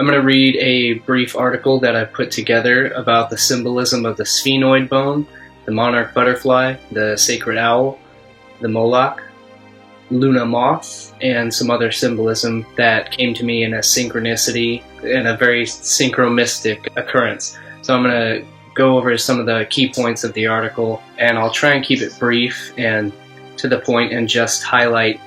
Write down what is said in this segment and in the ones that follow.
I'm going to read a brief article that I put together about the symbolism of the sphenoid bone, the monarch butterfly, the sacred owl, the Moloch, Luna Moth, and some other symbolism that came to me in a synchronicity and a very synchromistic occurrence. So I'm going to go over some of the key points of the article, and I'll try and keep it brief and to the point and just highlight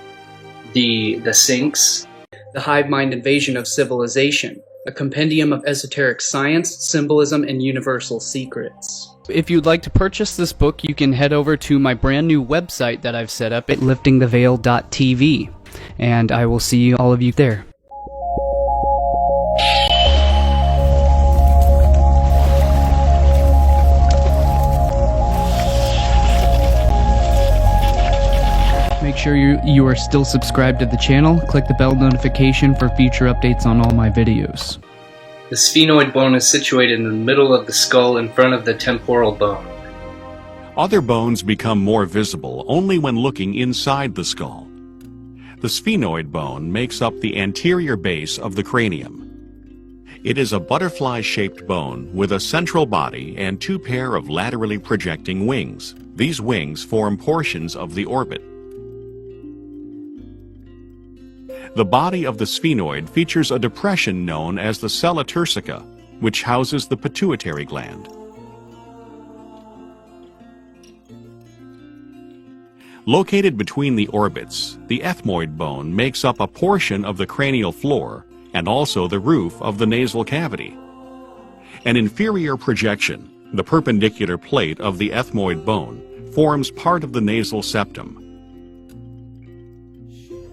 the syncs. The Hive Mind Invasion of Civilization, a compendium of esoteric science, symbolism, and universal secrets. If you'd like to purchase this book, you can head over to my brand new website that I've set up at liftingtheveil.tv, and I will see all of you there. Make sure you are still subscribed to the channel. Click the bell notification for future updates on all my videos. The sphenoid bone is situated in the middle of the skull in front of the temporal bone. Other bones become more visible only when looking inside the skull. The sphenoid bone makes up the anterior base of the cranium. It is a butterfly-shaped bone with a central body and two pair of laterally projecting wings. These wings form portions of the orbit. The body of the sphenoid features a depression known as the sella turcica, which houses the pituitary gland. Located between the orbits, the ethmoid bone makes up a portion of the cranial floor and also the roof of the nasal cavity. An inferior projection, the perpendicular plate of the ethmoid bone, forms part of the nasal septum.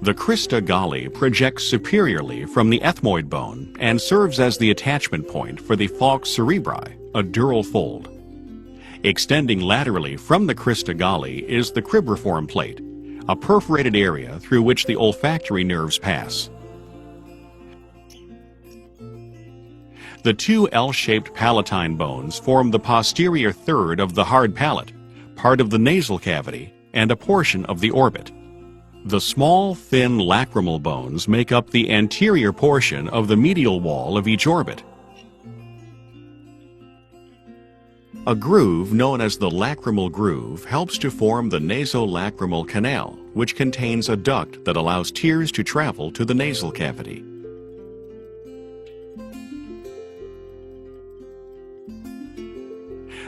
The crista galli projects superiorly from the ethmoid bone and serves as the attachment point for the falx cerebri, a dural fold. Extending laterally from the crista galli is the cribriform plate, a perforated area through which the olfactory nerves pass. The two L-shaped palatine bones form the posterior third of the hard palate, part of the nasal cavity, and a portion of the orbit. The small, thin lacrimal bones make up the anterior portion of the medial wall of each orbit. A groove known as the lacrimal groove helps to form the nasolacrimal canal, which contains a duct that allows tears to travel to the nasal cavity.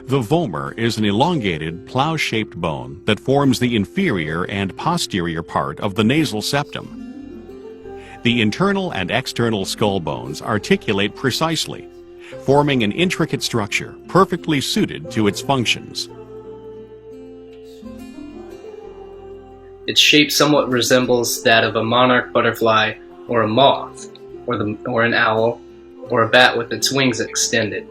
The vomer is an elongated, plow-shaped bone that forms the inferior and posterior part of the nasal septum. The internal and external skull bones articulate precisely, forming an intricate structure perfectly suited to its functions. Its shape somewhat resembles that of a monarch butterfly or a moth, or an owl, or a bat with its wings extended.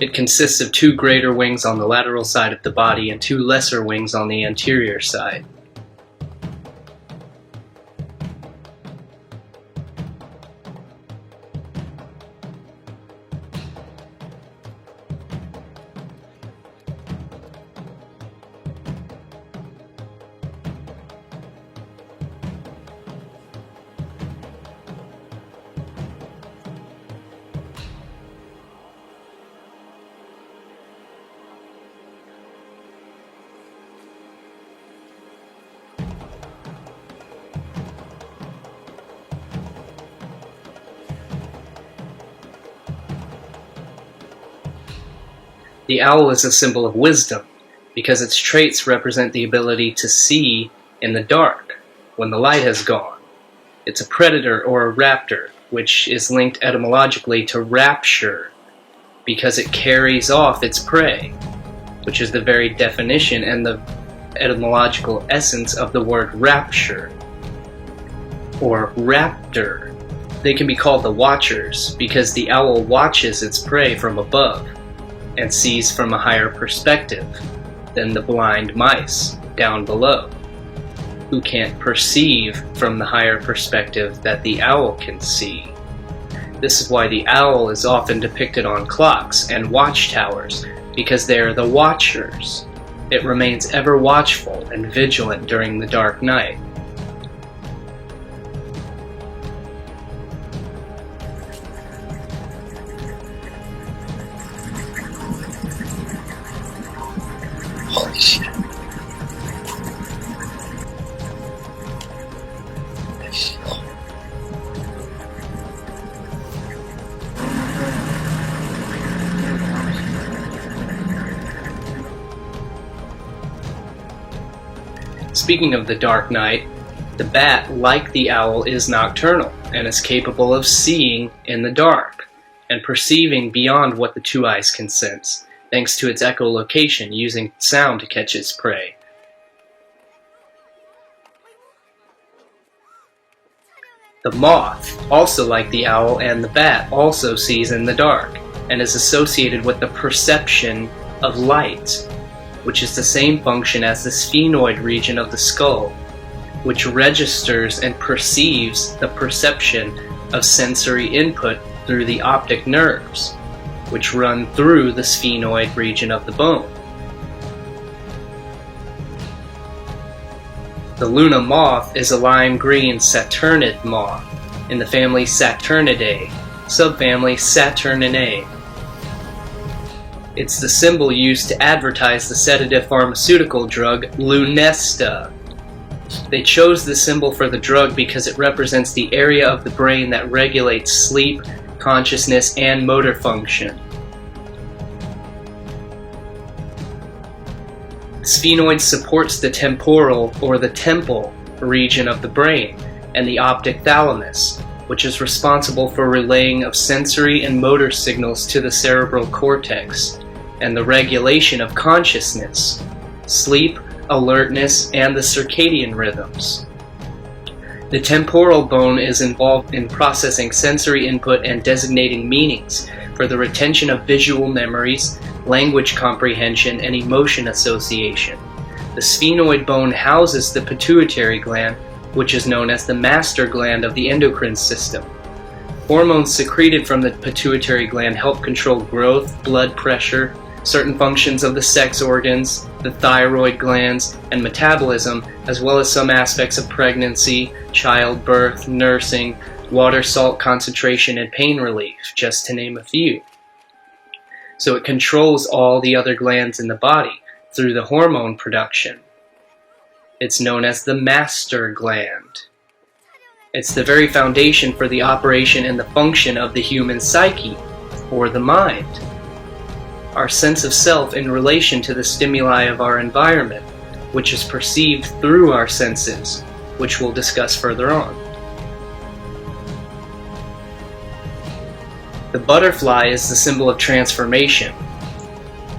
It consists of two greater wings on the lateral side of the body and two lesser wings on the anterior side. The owl is a symbol of wisdom because its traits represent the ability to see in the dark when the light has gone. It's a predator or a raptor, which is linked etymologically to rapture because it carries off its prey, which is the very definition and the etymological essence of the word rapture or raptor. They can be called the watchers because the owl watches its prey from above and sees from a higher perspective than the blind mice down below, who can't perceive from the higher perspective that the owl can see. This is why the owl is often depicted on clocks and watchtowers, because they are the watchers. It remains ever watchful and vigilant during the dark night. Speaking of the dark night, the bat, like the owl, is nocturnal and is capable of seeing in the dark and perceiving beyond what the two eyes can sense, thanks to its echolocation, using sound to catch its prey. The moth, also like the owl and the bat, also sees in the dark and is associated with the perception of light, which is the same function as the sphenoid region of the skull, which registers and perceives the perception of sensory input through the optic nerves, which run through the sphenoid region of the bone. The Luna Moth is a lime green Saturnid moth in the family Saturnidae, subfamily Saturninae. It's the symbol used to advertise the sedative pharmaceutical drug Lunesta. They chose the symbol for the drug because it represents the area of the brain that regulates sleep, consciousness, and motor function. Sphenoid supports the temporal or the temple region of the brain and the optic thalamus, which is responsible for relaying of sensory and motor signals to the cerebral cortex and the regulation of consciousness, sleep, alertness, and the circadian rhythms. The temporal bone is involved in processing sensory input and designating meanings for the retention of visual memories, language comprehension, and emotion association. The sphenoid bone houses the pituitary gland, which is known as the master gland of the endocrine system. Hormones secreted from the pituitary gland help control growth, blood pressure, certain functions of the sex organs, the thyroid glands, and metabolism, as well as some aspects of pregnancy, childbirth, nursing, water salt concentration, and pain relief, just to name a few. So it controls all the other glands in the body through the hormone production. It's known as the master gland. It's the very foundation for the operation and the function of the human psyche, or the mind. Our sense of self in relation to the stimuli of our environment, which is perceived through our senses, which we'll discuss further on. The butterfly is the symbol of transformation,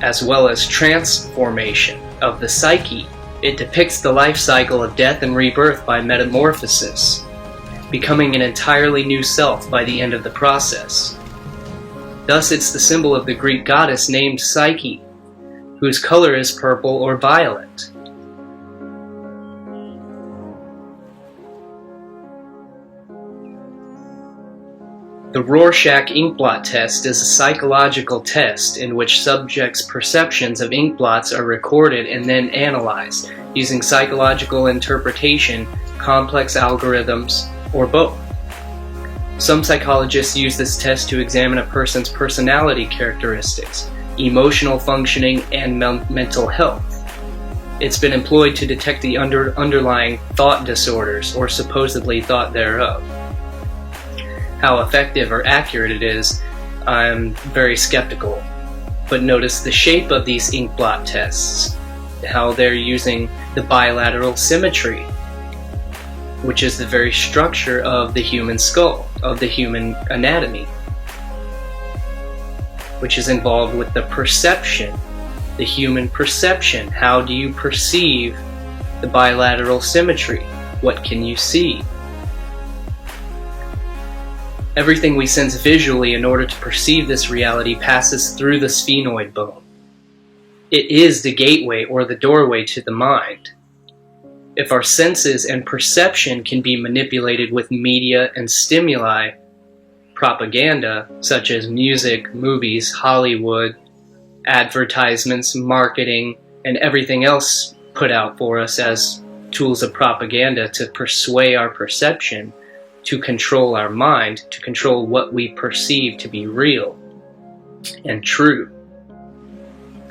as well as transformation of the psyche. It depicts the life cycle of death and rebirth by metamorphosis, becoming an entirely new self by the end of the process. Thus, it's the symbol of the Greek goddess named Psyche, whose color is purple or violet. The Rorschach inkblot test is a psychological test in which subjects' perceptions of inkblots are recorded and then analyzed using psychological interpretation, complex algorithms, or both. Some psychologists use this test to examine a person's personality characteristics, emotional functioning, and mental health. It's been employed to detect the underlying thought disorders, or supposedly thought thereof. How effective or accurate it is, I'm very skeptical. But notice the shape of these inkblot tests, how they're using the bilateral symmetry, which is the very structure of the human skull, of the human anatomy, which is involved with the perception, the human perception. How do you perceive the bilateral symmetry? What can you see? Everything we sense visually in order to perceive this reality passes through the sphenoid bone. It is the gateway or the doorway to the mind. If our senses and perception can be manipulated with media and stimuli, propaganda, such as music, movies, Hollywood, advertisements, marketing, and everything else put out for us as tools of propaganda to persuade our perception, to control our mind, to control what we perceive to be real and true.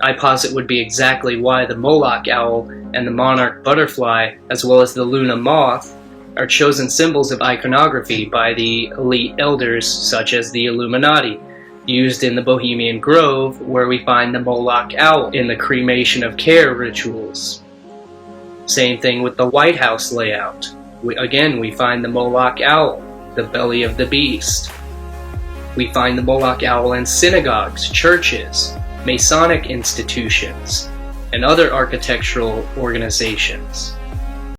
I posit would be exactly why the Moloch Owl and the Monarch butterfly, as well as the Luna Moth, are chosen symbols of iconography by the elite elders such as the Eliminati, used in the Bohemian Grove, where we find the Moloch Owl in the cremation of care rituals. Same thing with the White House layout. We find the Moloch Owl, the belly of the beast. We find the Moloch Owl in synagogues, churches, Masonic institutions, and other architectural organizations.